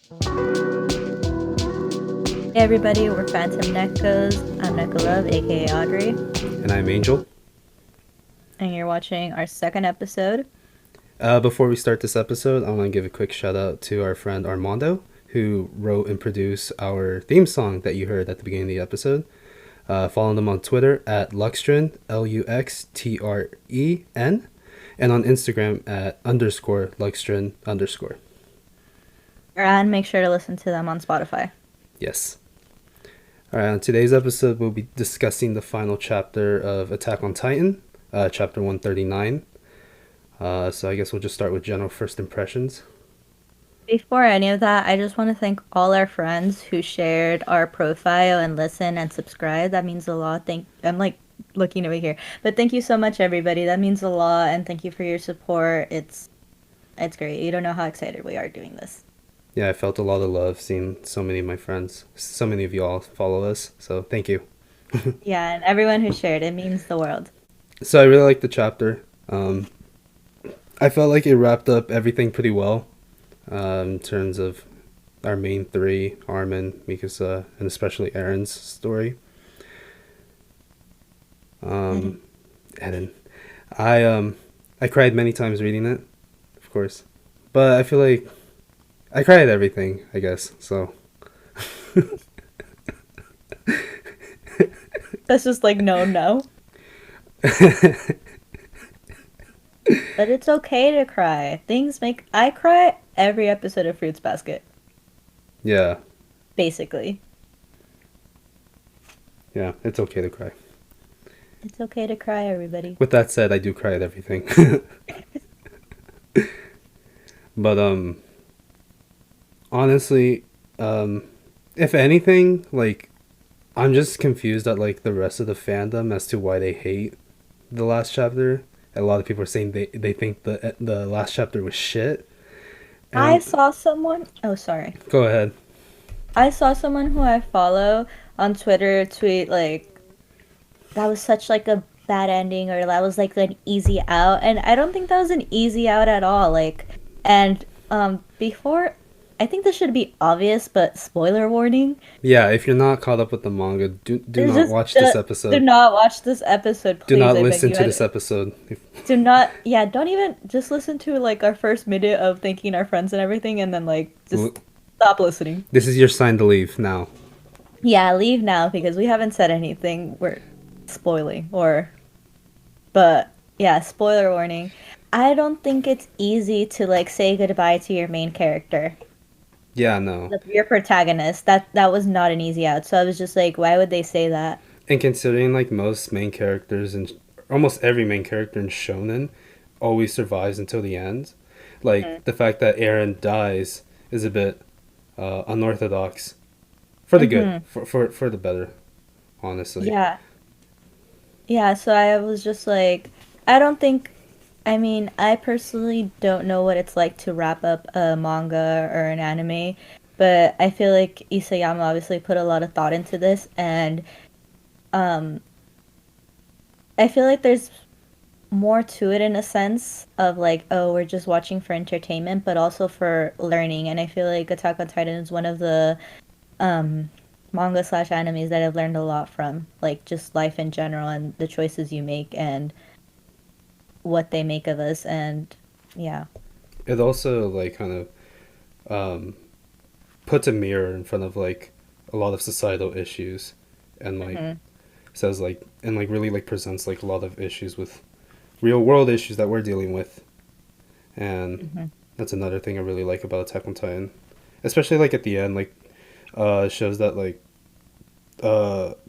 Hey everybody, we're Phantom Nekos. I'm Nekolove, aka Audrey, And I'm Angel. and you're watching our second episode. Before we start this episode, I want to give a quick shout out to our friend Armando, who wrote and produced our theme song that you heard at the beginning of the episode. Follow them on Twitter at Luxtren, Luxtren, and on Instagram at _Luxtren_. And make sure to listen to them on Spotify. Yes. Alright, on today's episode, we'll be discussing the final chapter of Attack on Titan, chapter 139. So I guess we'll just start with general first impressions. Before any of that, I just want to thank all our friends who shared our profile and listen and subscribe. That means a lot. I'm like looking over here. But thank you so much everybody. That means a lot, and thank you for your support. It's great. You don't know how excited we are doing this. Yeah, I felt a lot of love seeing so many of my friends, so many of y'all follow us. So thank you. Yeah, and everyone who shared, it means the world. So I really liked the chapter. I felt like it wrapped up everything pretty well in terms of our main three, Armin, Mikasa, and especially Aaron's story. Um, Eden. I cried many times reading it, of course, but I feel like I cried at everything, I guess. So That's just like no. But it's okay to cry. I cry every episode of Fruits Basket, yeah, basically. yeah, it's okay to cry. It's okay to cry, everybody. With that said, I do cry at everything. But honestly, if anything, like I'm just confused at like the rest of the fandom as to why they hate the last chapter. A lot of people are saying they think the last chapter was shit. And I saw someone, oh sorry. go ahead. I saw someone who I follow on Twitter tweet like that was such like a bad ending, or that was like an easy out, and I don't think that was an easy out at all. And before, I think this should be obvious, but spoiler warning. Yeah, if you're not caught up with the manga, do It's not just watch this do episode. not watch this episode, Do please. not I beg listen you. to this episode. Do not, yeah, don't even just listen to like our first minute of thanking our friends and everything, and then like just stop listening. This is your sign to leave now. Yeah, leave now because we haven't said anything. We're spoiling, but yeah, spoiler warning. I don't think it's easy to like say goodbye to your main character, Yeah, no. your protagonist. That was not an easy out. So I was just like, why would they say that? And considering like most main characters and almost every main character in shonen always survives until the end, like the fact that Eren dies is a bit unorthodox for the good, Mm-hmm. for the better, honestly. Yeah, yeah. So I was just like, I don't think. I mean, I personally don't know what it's like to wrap up a manga or an anime, but I feel like Isayama obviously put a lot of thought into this, and um, I feel like there's more to it in a sense of like, oh, we're just watching for entertainment, but also for learning. And I feel like Attack on Titan is one of the um, manga slash animes that I've learned a lot from, like just life in general and the choices you make and what they make of us. And yeah. It also like kind of puts a mirror in front of like a lot of societal issues, and like Hmm. says like and like really like presents like a lot of issues with real world issues that we're dealing with, and Hmm. that's another thing I really like about Attack on Titan, especially like at the end, like it shows that like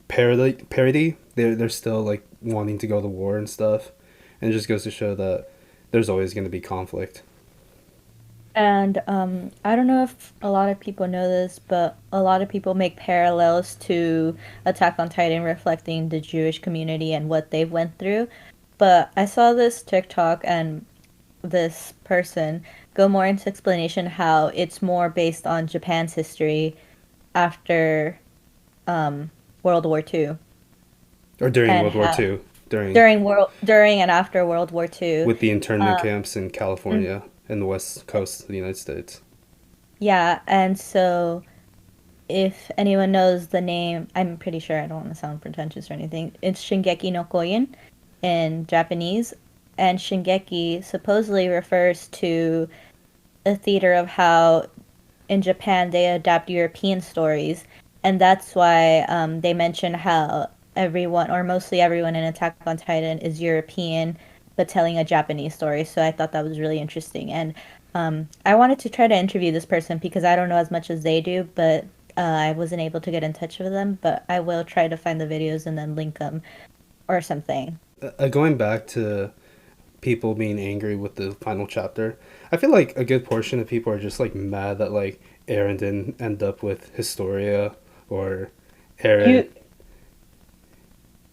parody they're still like wanting to go to war and stuff, and it just goes to show that there's always going to be conflict. And I don't know if a lot of people know this, but a lot of people make parallels to Attack on Titan reflecting the Jewish community and what they've went through. But I saw this TikTok and this person go more into explanation how it's more based on Japan's history after um, World War II, Or during and World War how Two, during during and after World War II. with the internment Uh, camps in mm, California and the west coast of the United States. Yeah, and so if anyone knows the name, I'm pretty sure I don't want to sound pretentious or anything. It's Shingeki no Koen in Japanese, and Shingeki supposedly refers to a theater of how in Japan they adapt European stories, and that's why they mention how everyone or mostly everyone in Attack on Titan is European, but telling a Japanese story. So I thought that was really interesting, and I wanted to try to interview this person because I don't know as much as they do, but I wasn't able to get in touch with them. But I will try to find the videos and then link them or something. Going back to people being angry with the final chapter, I feel like a good portion of people are just like mad that like Aaron didn't end up with Historia or Aaron. You,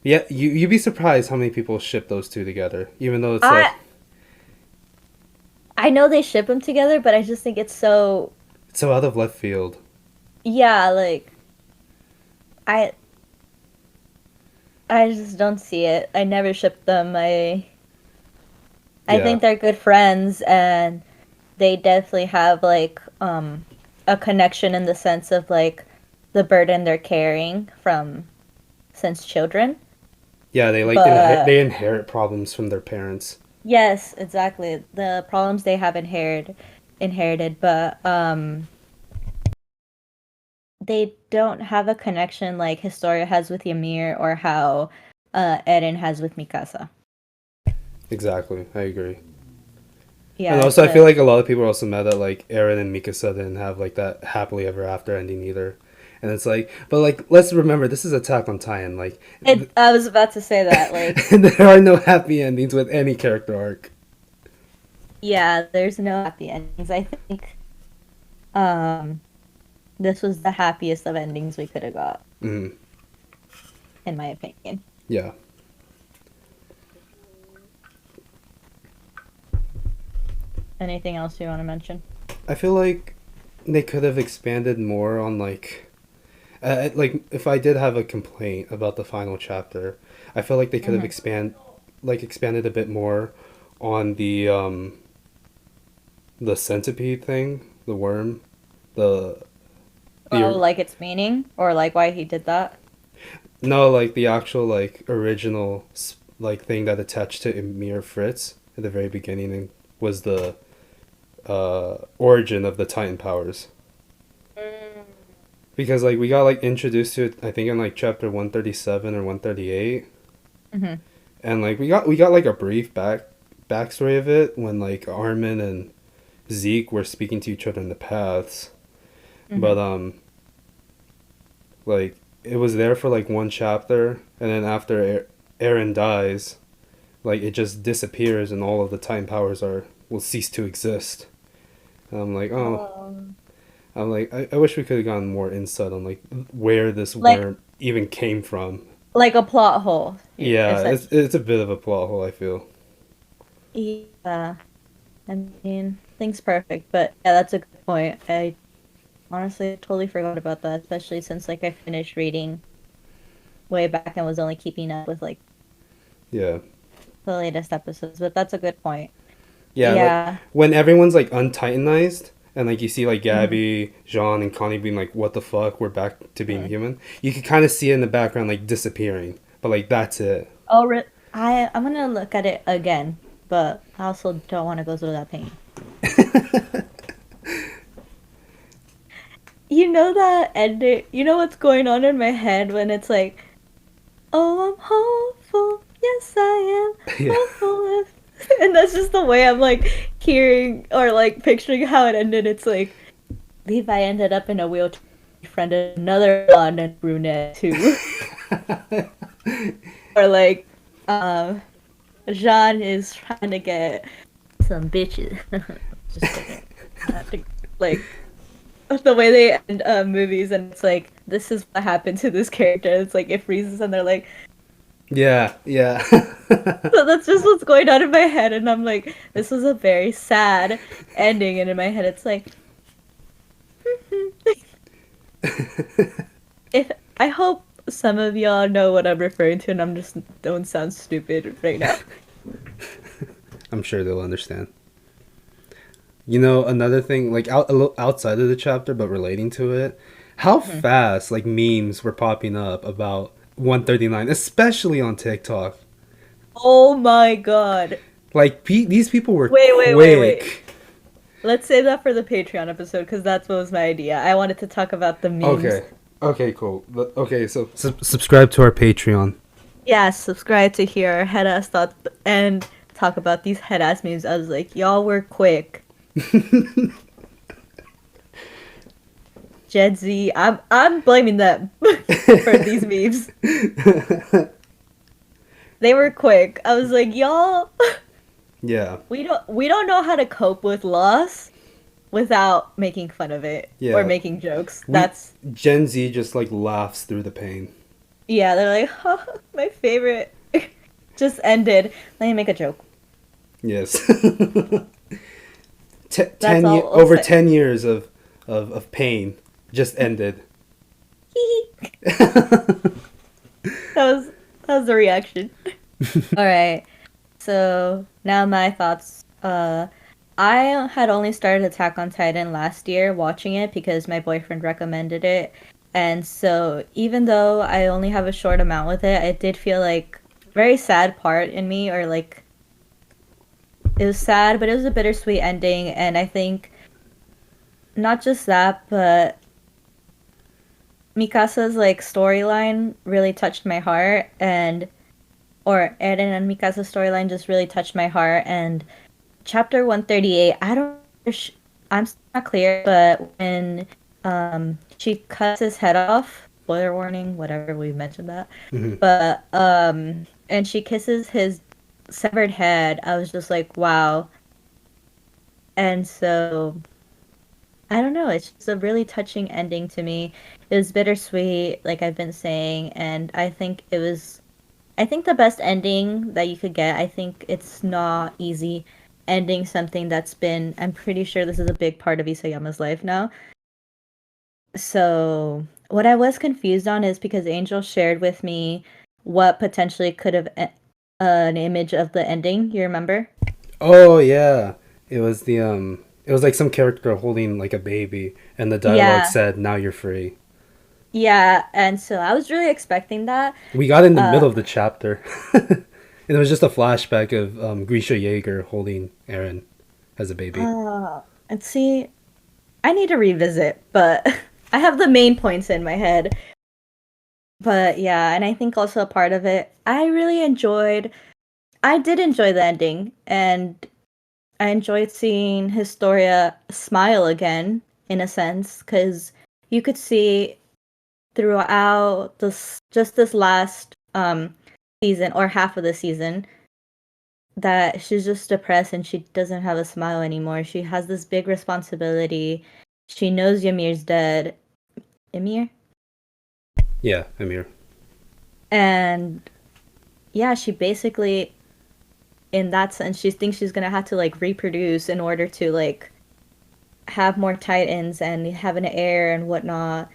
Yeah, you'd be surprised how many people ship those two together, even though it's I like I know they ship them together, but I just think it's so it's so out of left field. yeah, like I I just don't see it. I never shipped them. I Yeah, think they're good friends and they definitely have like a connection in the sense of like the burden they're carrying from since children. yeah, they like But they inherit problems from their parents. yes, exactly. The problems they have inherited, but they don't have a connection like Historia has with Ymir or how Eren has with Mikasa. Exactly, I agree. And Yeah, also, it's I feel a like a lot of people are also mad that like Aaron and Mikasa didn't have like that happily ever after ending either. And it's like, but like, let's remember this is Attack on Titan. Like, I was about to say that like there are no happy endings with any character arc. yeah, there's no happy endings. I think um this was the happiest of endings we could have got, Mm, in my opinion. yeah, Anything else you want to mention? I feel like they could have expanded more on like if I did have a complaint about the final chapter, I feel like they could have Hmm. expanded a bit more on the centipede thing, the worm, the Oh, the like its meaning or like why he did that? no, like the actual like original like thing that attached to Emir Fritz at the very beginning and was the origin of the Titan powers. Because like we got like introduced to it, I think in like chapter 137 or 138, Mm-hmm. and like we got like a brief backstory of it when like Armin and Zeke were speaking to each other in the paths, but Mm-hmm. like it was there for like one chapter, and then after Aaron dies, like it just disappears, and all of the Titan powers are will cease to exist. And I'm like, oh, Um, I'm like, I wish we could have gotten more insight on like where this like worm even came from. like a plot hole, Yeah, essentially. it's a bit of a plot hole, I feel. Yeah, I mean, thing's perfect, but yeah, that's a good point. I honestly totally forgot about that, especially since like I finished reading way back and was only keeping up with like Yeah. the latest episodes. But that's a good point. Yeah, like Yeah. when everyone's like untitanized and like you see like Hmm. Gabby, Jean, and Connie being like, "What the fuck? We're back to being Hmm. human." You can kind of see it in the background like disappearing, but like that's it. Oh, I'm gonna look at it again, but I also don't want to go through that pain. You know that ending? You know what's going on in my head when it's like, "Oh, I'm hopeful. Yes, I am Yeah. hopeful." And that's just the way I'm like hearing or like picturing how it ended. It's like Levi ended up in a wheelchair, befriended another blonde and brunette too, or like, um, Jean is trying to get some bitches. Just kidding. Like the way they end movies, and it's like this is what happened to this character. It's like it freezes, and they're like, Yeah, yeah. so that's just what's going on in my head, and I'm like, this was a very sad ending, and in my head, it's like, if I hope some of y'all know what I'm referring to, and I'm just don't sound stupid right now. I'm sure they'll understand. You know, another thing, like a little outside of the chapter, but relating to it, how Mhm. fast like memes were popping up about 139, especially on TikTok. Oh my God. Like these people were Wait. quick. Let's save that for the Patreon episode because that's what was my idea. I wanted to talk about the memes. Okay. Okay, cool. Okay, so subscribe to our Patreon. Yeah, subscribe to hear our head ass thoughts and talk about these head ass memes. I was like, y'all were quick. Gen Z, I'm blaming them for these memes. They were quick. I was like, y'all, Yeah. we don't know how to cope with loss without making fun of it or Yeah. making jokes. We That's Gen Z just like laughs through the pain. yeah, they're like, huh, my favorite just ended. Let me make a joke. Yes. That's all I'll Over say. 10 years of pain just ended. That was the reaction. All right. So now my thoughts. I had only started Attack on Titan last year watching it because my boyfriend recommended it. And so even though I only have a short amount with it, I did feel like very sad part in me or like it was sad, but it was a bittersweet ending and I think not just that, but Mikasa's like storyline really touched my heart and or Eren and Mikasa's storyline just really touched my heart and chapter 138 I don't I'm still not clear but when she cuts his head off, spoiler warning, whatever, we mentioned that, Hmm. but and she kisses his severed head, I was just like wow. And so I don't know, it's just a really touching ending to me. It was bittersweet like I've been saying, and I think the best ending that you could get, I think it's not easy ending something that's been, I'm pretty sure this is a big part of Isayama's life now. So, what I was confused on is because Angel shared with me what potentially could have an image of the ending, you remember? Oh yeah. It was like some character holding like a baby and the dialogue Yeah. said now you're free. Yeah, and so I was really expecting that. We got in the Uh, middle of the chapter. And it was just a flashback of Grisha Jaeger holding Aaron as a baby. and see, I need to revisit, but I have the main points in my head. But yeah, and I think also a part of it, I did enjoy the ending, and I enjoyed seeing Historia smile again, in a sense, because you could see throughout this last season, or half of the season, that she's just depressed and she doesn't have a smile anymore. She has this big responsibility. She knows Ymir's dead. Ymir? Yeah, Amir. And yeah, she basically, in that sense, she thinks she's gonna have to like reproduce in order to like have more titans and have an heir and whatnot.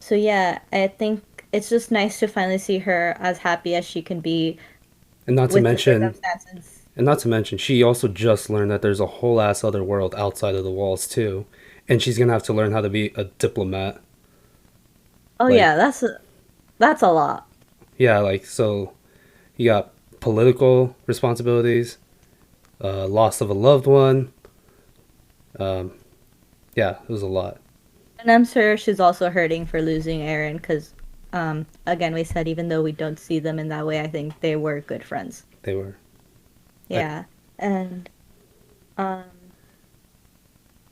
So yeah, I think it's just nice to finally see her as happy as she can be And not to with the mention circumstances. And not to mention, she also just learned that there's a whole ass other world outside of the walls too, and she's gonna have to learn how to be a diplomat. Oh Like, yeah, that's a lot. yeah, like so you got political responsibilities, loss of a loved one. Um, yeah, it was a lot. And I'm sure she's also hurting for losing Aaron because, again, we said even though we don't see them in that way, I think they were good friends. They were. I, Yeah, and um,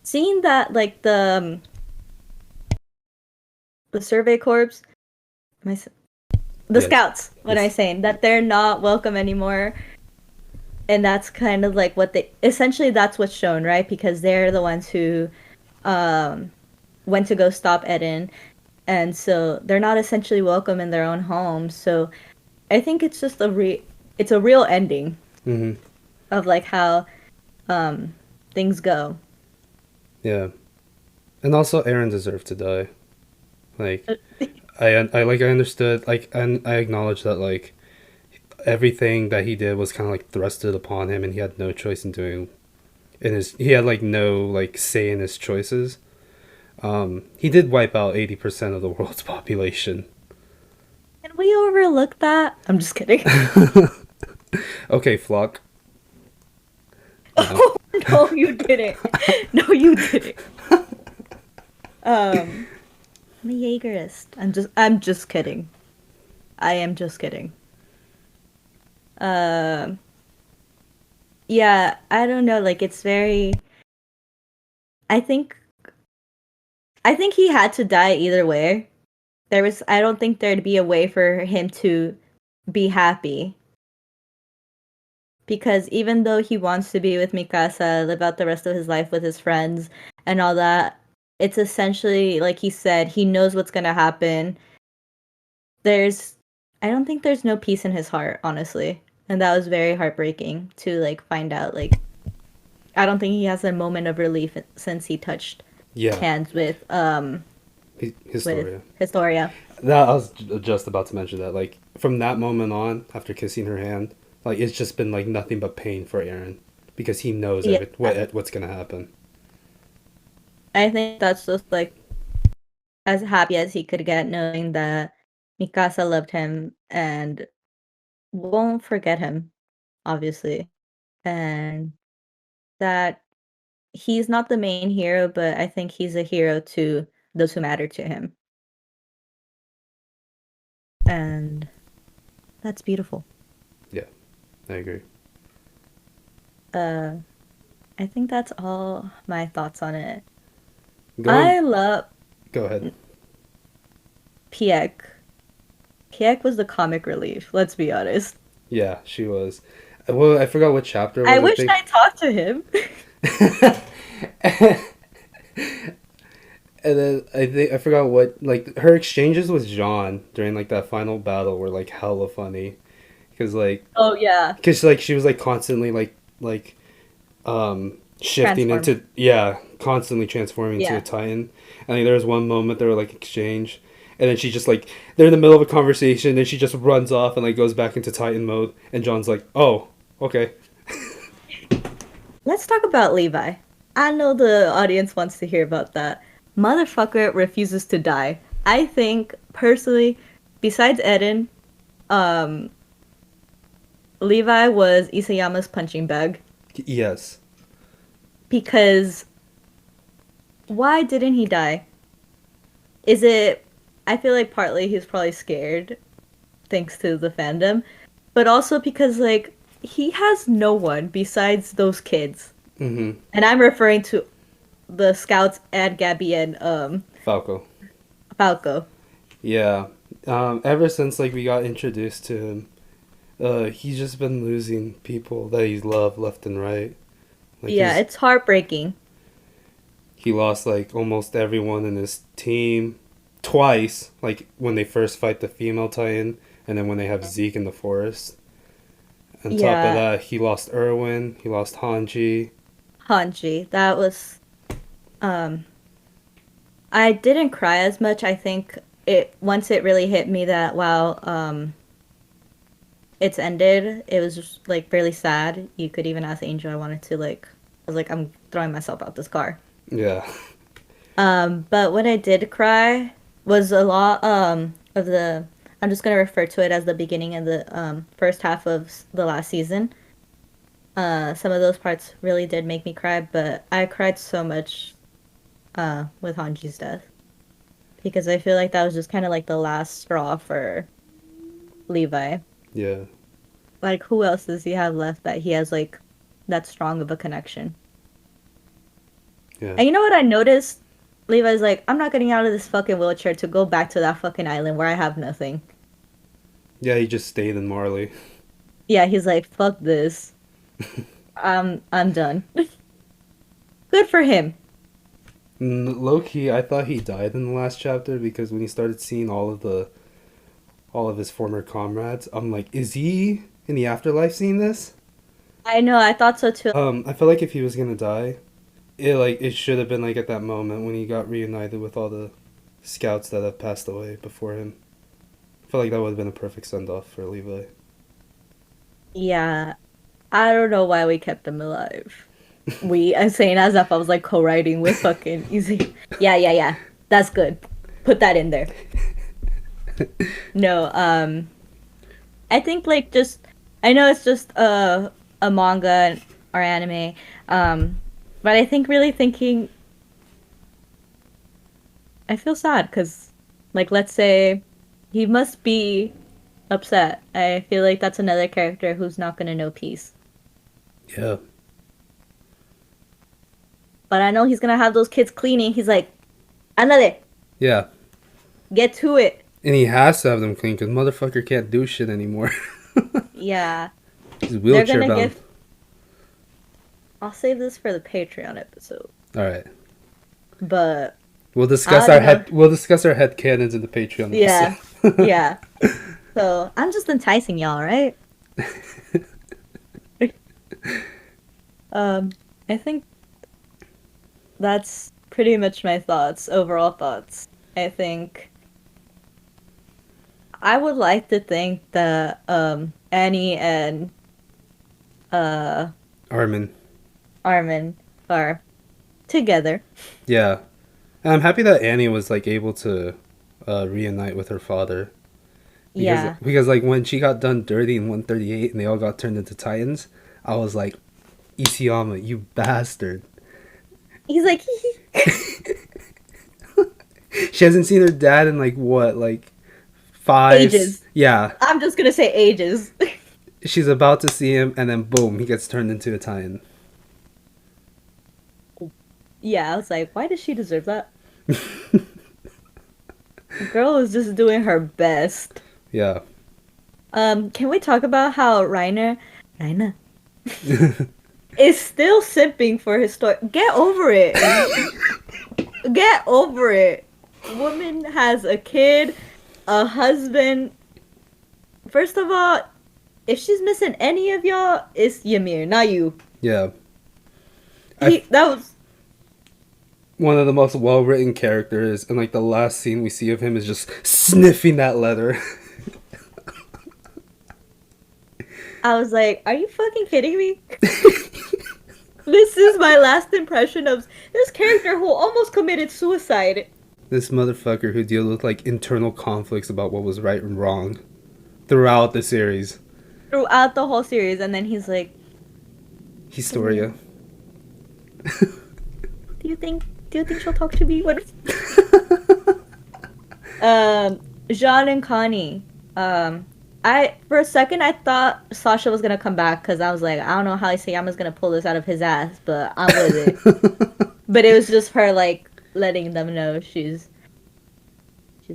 seeing that like the Survey Corps, am I, the yes, Scouts, what am I this. saying? That they're not welcome anymore, and that's kind of like what they essentially that's what's shown, right? Because they're the ones who um went to go stop Eden, and so they're not essentially welcome in their own homes. So I think it's just it's a real ending Hmm. of like how um things go. Yeah, and also Aaron deserved to die. Like, Uh, I understood, like, and I acknowledge that, like, everything that he did was kind of like thrusted upon him, and he had no choice in doing in his he had like no like say in his choices. He did wipe out 80% of the world's population. Can we overlook that? I'm just kidding. Okay, Flock. No. Oh, no, you didn't. No, you didn't. I'm a Jaegerist. I'm just kidding. I am just kidding. Um, yeah, I don't know, like it's very I think I think he had to die either way. I don't think there'd be a way for him to be happy because even though he wants to be with Mikasa, live out the rest of his life with his friends and all that, it's essentially like he said, he knows what's going to happen. There's I don't think there's no peace in his heart, honestly. And that was very heartbreaking to like find out like I don't think he has a moment of relief since he touched Yeah, hands with Historia. Historia. That I was just about to mention that. Like from that moment on, after kissing her hand, like it's just been like nothing but pain for Aaron because he knows Yeah, what's gonna happen. I think that's just like as happy as he could get knowing that Mikasa loved him and won't forget him, obviously. And that he's not the main hero, but I think he's a hero to those who matter to him. And that's beautiful. Yeah, I agree. Uh I think that's all my thoughts on it. Going, I love go ahead. Piek. Piek was the comic relief, let's be honest. Yeah, she was. Well, I forgot what chapter it I was. I wish think. I talked to him. And then I think I forgot what like her exchanges with John during like that final battle were like hella funny because Oh yeah, she was like constantly shifting transform. into yeah constantly transforming into a Yeah. Titan, and like there was one moment they were like exchange, and then she just like they're in the middle of a conversation and she just runs off and like goes back into Titan mode, and John's like, oh, okay. Let's talk about Levi. I know the audience wants to hear about that. Motherfucker refuses to die. I think personally, besides Eren, um, Levi was Isayama's punching bag Yes. because why didn't he die? Is it? I feel like partly he's probably scared, thanks to the fandom, but also because like he has no one besides those kids, Mm-hmm. and I'm referring to the scouts and Gabby and Falco. Falco. Yeah. Ever since like we got introduced to him, he's just been losing people that he's loved left and right. Like Yeah, it's heartbreaking. he lost like almost everyone in his team twice. Like when they first fight the female Titan, and then when they have Zeke in the forest. On top of Yeah, that, he lost Erwin. He lost Hanji. Hanji. That was um I didn't cry as much. I think it once it really hit me that wow, it's ended. It was just like really sad. You could even ask Angel. I wanted to like I was like I'm throwing myself out this car. Yeah. But when I did cry was a lot of the I'm just gonna refer to it as the beginning of the first half of the last season. Some of those parts really did make me cry, but I cried so much with Hanji's death because I feel like that was just kind of like the last straw for Levi. Yeah. Like, who else does he have left that he has like that strong of a connection? Yeah. And you know what I noticed? Levi's like, I'm not getting out of this fucking wheelchair to go back to that fucking island where I have nothing. Yeah, he just stayed in Marley. Yeah, he's like, fuck this. I'm done. Good for him. Low key, I thought he died in the last chapter because when he started seeing all of his former comrades, I'm like, is he in the afterlife seeing this? I know, I thought so too. I feel like if he was gonna die, it should have been like at that moment when he got reunited with all the scouts that have passed away before him. I feel like that would have been a perfect send off for Levi. Yeah, I don't know why we kept him alive. I'm saying as if I was like co-writing with fucking easy. Yeah, yeah, yeah. That's good. Put that in there. No, I think like just I know it's just a manga or anime, um, but I think really thinking I feel sad because like let's say he must be upset. I feel like that's another character who's not gonna know peace. Yeah. But I know he's gonna have those kids cleaning. He's like, another, Yeah. get to it. And he has to have them clean because motherfucker can't do shit anymore. Yeah, He's they're wheelchair gonna bound. give. I'll save this for the Patreon episode. All right. But We'll I discuss don't our know. head. We'll discuss our head canons in the Patreon Yeah, episode. yeah. So I'm just enticing y'all, right? Um, I think that's pretty much my thoughts, overall thoughts. I think I would like to think that Annie and uh Armin. Armin are together. Yeah. And I'm happy that Annie was like able to reunite with her father Yeah. because like when she got done dirty in 138 and they all got turned into Titans, I was like, Isayama, you bastard. He's like She hasn't seen her dad in like what, like five? ages. Yeah. I'm just gonna say ages. She's about to see him, and then boom, he gets turned into a Titan. Yeah, I was like, why does she deserve that? The girl is just doing her best. Yeah. Can we talk about how Reiner is still simping for his story? Get over it. Get over it. Woman has a kid, a husband. First of all, if she's missing any of y'all, it's Ymir, not you. Yeah. He I that was One of the most well written characters, and like the last scene we see of him is just sniffing that leather. I was like, are you fucking kidding me? This is my last impression of this character who almost committed suicide This motherfucker who deals with like internal conflicts about what was right and wrong throughout the series. throughout the whole series, and then he's like, Historia. Do you think she'll talk to me? What? Jean and Connie. I for a second I thought Sasha was gonna come back because I was like, I don't know how Isayama's gonna pull this out of his ass, but I'm with it. But it was just her like letting them know she's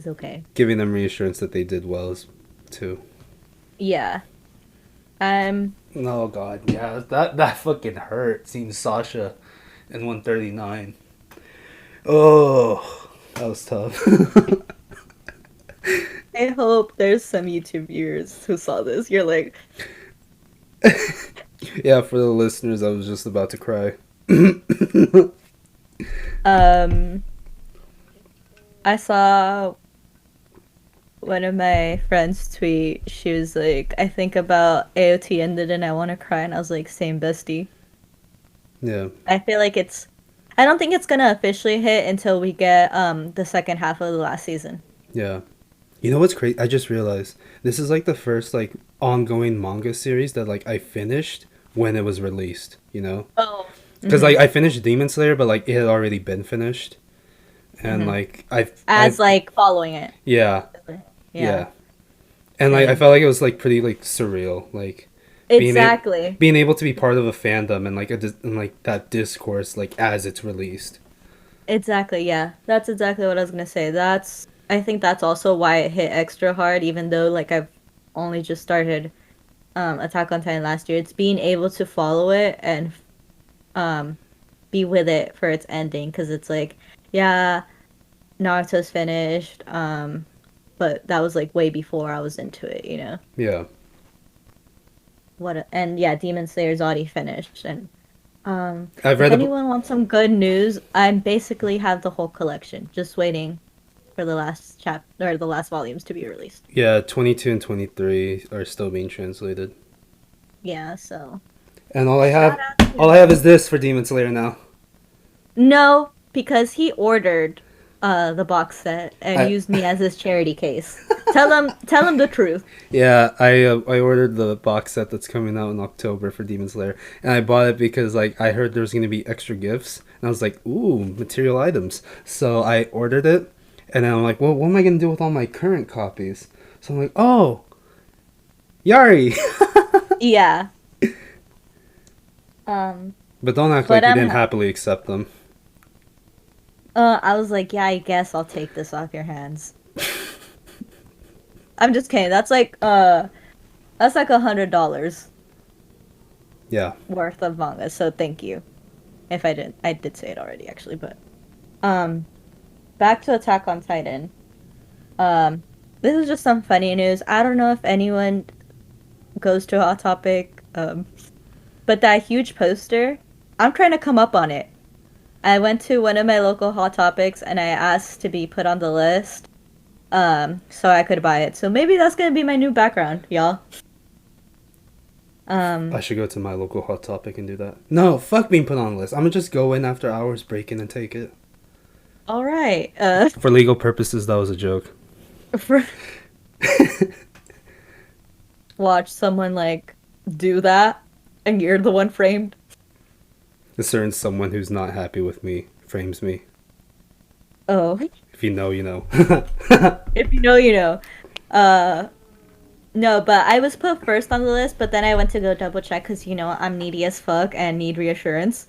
okay. Giving them reassurance that they did well too. Yeah. Oh god, yeah, that fucking hurt seeing Sasha in 139. Oh, that was tough. I hope there's some YouTube viewers who saw this. You're like, Yeah, for the listeners, I was just about to cry. um, I saw one of my friends tweet. She was like, I think about AOT ended and I want to cry. And I was like, same bestie. Yeah, I feel like I don't think it's gonna officially hit until we get the second half of the last season. yeah. You know what's crazy? I just realized this is like the first like ongoing manga series that like I finished when it was released. You know, Oh. because Hmm. like I finished Demon Slayer, but like it had already been finished, and Hmm. like I As like following it. yeah, Yeah. yeah, and like I Same. felt like it was like pretty like surreal, like being able Exactly. being able to be part of a fandom and like and like that discourse like as it's released. Exactly, yeah. That's exactly what I was gonna say. I think that's also why it hit extra hard, even though like I've only just started Attack on Titan last year. It's being able to follow it and um be with it for its ending, because it's like, yeah, Naruto's finished, but that was like way before I was into it, you know. Yeah, And yeah, Demon Slayer's already finished, and I've if read the anyone wants some good news, I basically have the whole collection, just waiting for the last chapter or the last volumes to be released. yeah 22 and 23 are still being translated. Yeah, so And Shout out to all I him. have is this for Demon Slayer now. No, because he ordered the box set and I used me as his charity case. Tell him the truth. Yeah, I ordered the box set that's coming out in October for Demon Slayer, and I bought it because like I heard there was gonna be extra gifts, and I was like, ooh, material items. So I ordered it, and then I'm like, well, what am I gonna do with all my current copies? So I'm like, oh, Yari. Yeah. Um, But don't act but like you I'm didn't happy. happily accept them. I was like, yeah, I guess I'll take this off your hands. I'm just kidding. That's like $100 Yeah. worth of manga. So thank you. If I didn't, I did say it already actually, but um, back to Attack on Titan. Um, this is just some funny news. I don't know if anyone goes to Hot Topic, but that huge poster, I'm trying to come up on it. I went to one of my local Hot Topics and I asked to be put on the list, so I could buy it. So maybe that's gonna be my new background, y'all. I Um, should go to my local Hot Topic and do that. No, fuck being put on a list. I'm gonna just go in after hours, break in, and take it. all right. For legal purposes, that was a joke. For watch someone like do that, and you're the one framed. A certain someone who's not happy with me frames me. Oh, If you know, you know. if you know, you know. Uh, no, but I was put first on the list, but then I went to go double check because I'm needy as fuck and need reassurance.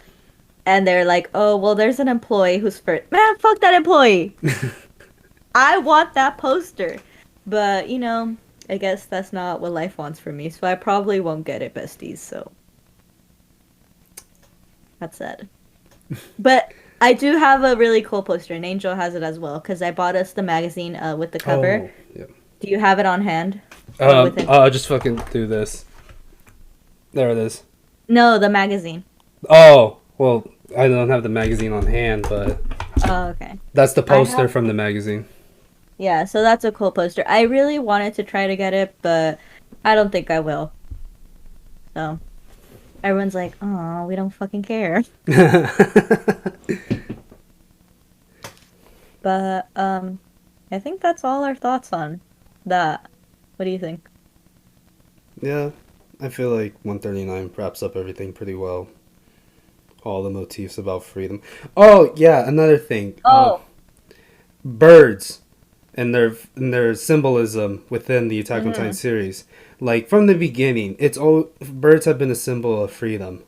And they're like, "Oh, well, there's an employee who's first." Man, fuck that employee. I want that poster, but I guess that's not what life wants for me. So I probably won't get it, besties. So that's sad. But I do have a really cool poster, and Angel has it as well because I bought us the magazine with the cover. Oh, yeah. Do you have it on hand or within? I'll just fucking do this. There it is. No, the magazine. Oh, well, I don't have the magazine on hand, but Oh, okay. that's the I poster have. from the magazine. Yeah, so that's a cool poster. I really wanted to try to get it, but I don't think I will. So everyone's like, "Oh, we don't fucking care." But I think that's all our thoughts on that. What do you think? Yeah, I feel like 139 wraps up everything pretty well. All the motifs about freedom. Oh, yeah, another thing. Oh. Birds and their symbolism within the Attack on Titan Mm-hmm. series. Like from the beginning, it's all birds have been a symbol of freedom.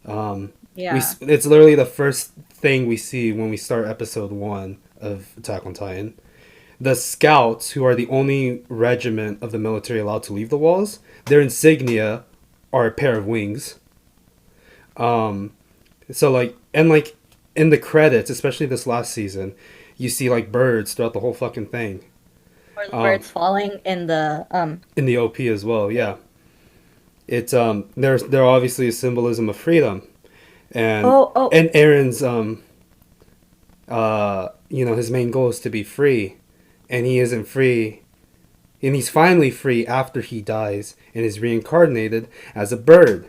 Um, Yeah. it's literally the first thing we see when we start episode 1 of Attack on Titan. The scouts, who are the only regiment of the military allowed to leave the walls, their insignia are a pair of wings. Um, so like in the credits, especially this last season, you see like birds throughout the whole fucking thing. Or the Um, birds falling in the in the OP as well, yeah. It's they're obviously a symbolism of freedom, and Oh, oh. Aaron's his main goal is to be free, and he isn't free, and he's finally free after he dies and is reincarnated as a bird.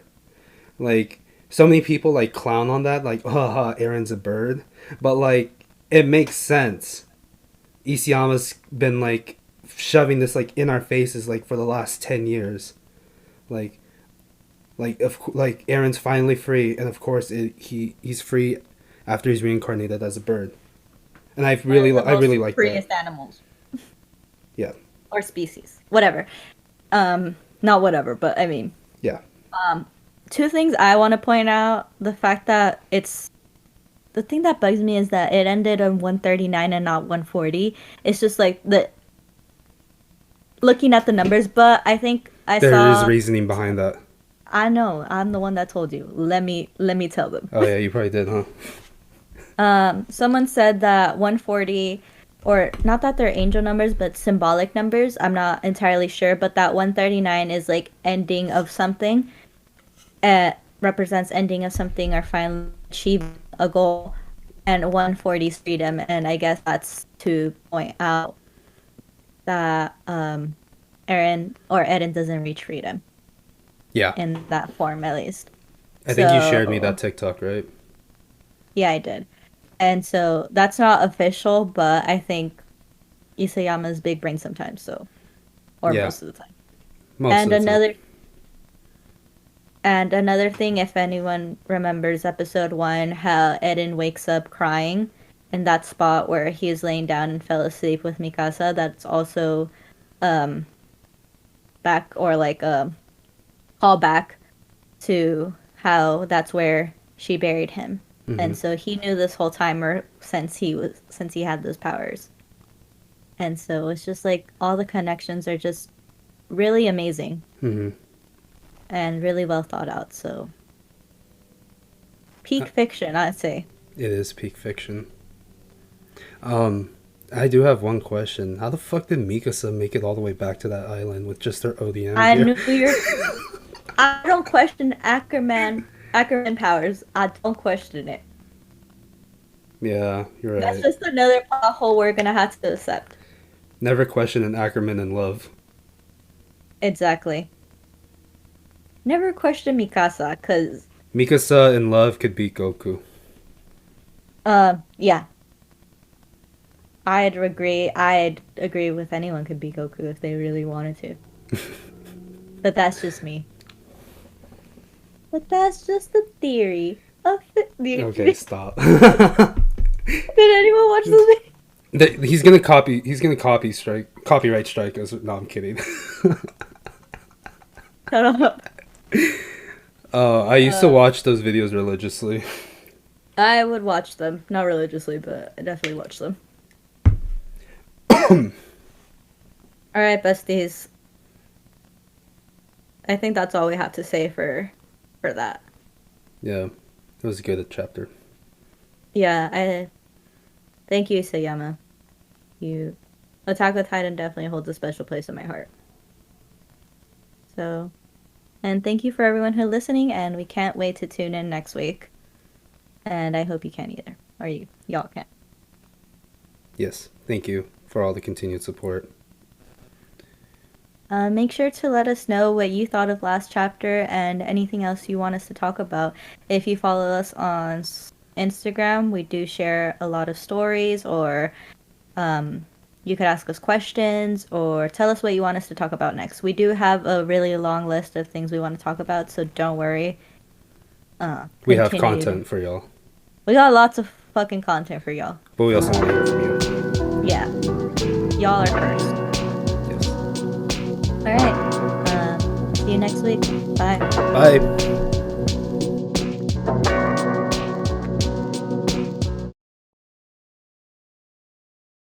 Like so many people like clown on that, like haha, Aaron's a bird, but like it makes sense. Isayama's been like shoving this like in our faces like for the last 10 years, like like Aaron's finally free, and of course he's free after he's reincarnated as a bird, and One of the I really most like that. freest animals Yeah, or species. Whatever. Not whatever, but I mean, yeah. um, two things I want to point out. The fact that the thing that bugs me is that it ended on 139 and not 140. It's just like the looking at the numbers, but I think I There is saw. reasoning behind that. I know. I'm the one that told you. Let me tell them. Oh yeah, you probably did, huh? Someone said that 140, or not that they're angel numbers, but symbolic numbers. I'm not entirely sure, but that 139 is like ending of something. It represents ending of something or finally achieve a goal, and 140 is freedom. And I guess that's to point out that Eren doesn't reach freedom Yeah, in that form at least. I think you shared me that So, TikTok, right? yeah, I did. And so that's not official, but I think Isayama's big brain sometimes, so or Yeah, most of the time. most And of the time. another thing, if anyone remembers episode one, how Eden wakes up crying in that spot where he is laying down and fell asleep with Mikasa, that's also um back or like a callback to how that's where she buried him. Hmm. And so he knew this whole time or since he had those powers. And so it's just like all the connections are just really amazing Hmm. and really well thought out. So Uh, peak fiction, I'd say. it is peak fiction. Um, I do have one question. How the fuck did Mikasa make it all the way back to that island with just her ODM I gear? knew you're. I don't question Ackerman powers. I don't question it. Yeah, you're That's right. just another plot hole we're gonna have to accept. Never question an Ackerman in love. Exactly. Never question Mikasa, cause Mikasa in love could beat Goku. yeah, I'd agree. I'd agree with anyone could be Goku if they really wanted to. But that's just me. But that's just the theory. Okay, Did stop. anyone watch this? He's gonna copyright strike us. No, I'm kidding. Shut up. I used to Uh, watch those videos religiously. I would watch them, not religiously, but I definitely watch them. All right, besties. I think that's all we have to say for that. Yeah, it was a good chapter. Yeah, I thank you, Sayama. You Attack on Titan definitely holds a special place in my heart. So, and thank you for everyone who's listening, and we can't wait to tune in next week. And I hope you can either, or y'all can. Yes, thank you for all the continued support. Make sure to let us know what you thought of last chapter and anything else you want us to talk about. If you follow us on Instagram, we do share a lot of stories, or you could ask us questions, or tell us what you want us to talk about next. We do have a really long list of things we want to talk about, so don't worry. We have Continue. content for y'all, We got lots of fucking content for y'all. but we also want to hear from Yeah, y'all are first. you. Yes. All right. See you next week. Bye. Bye.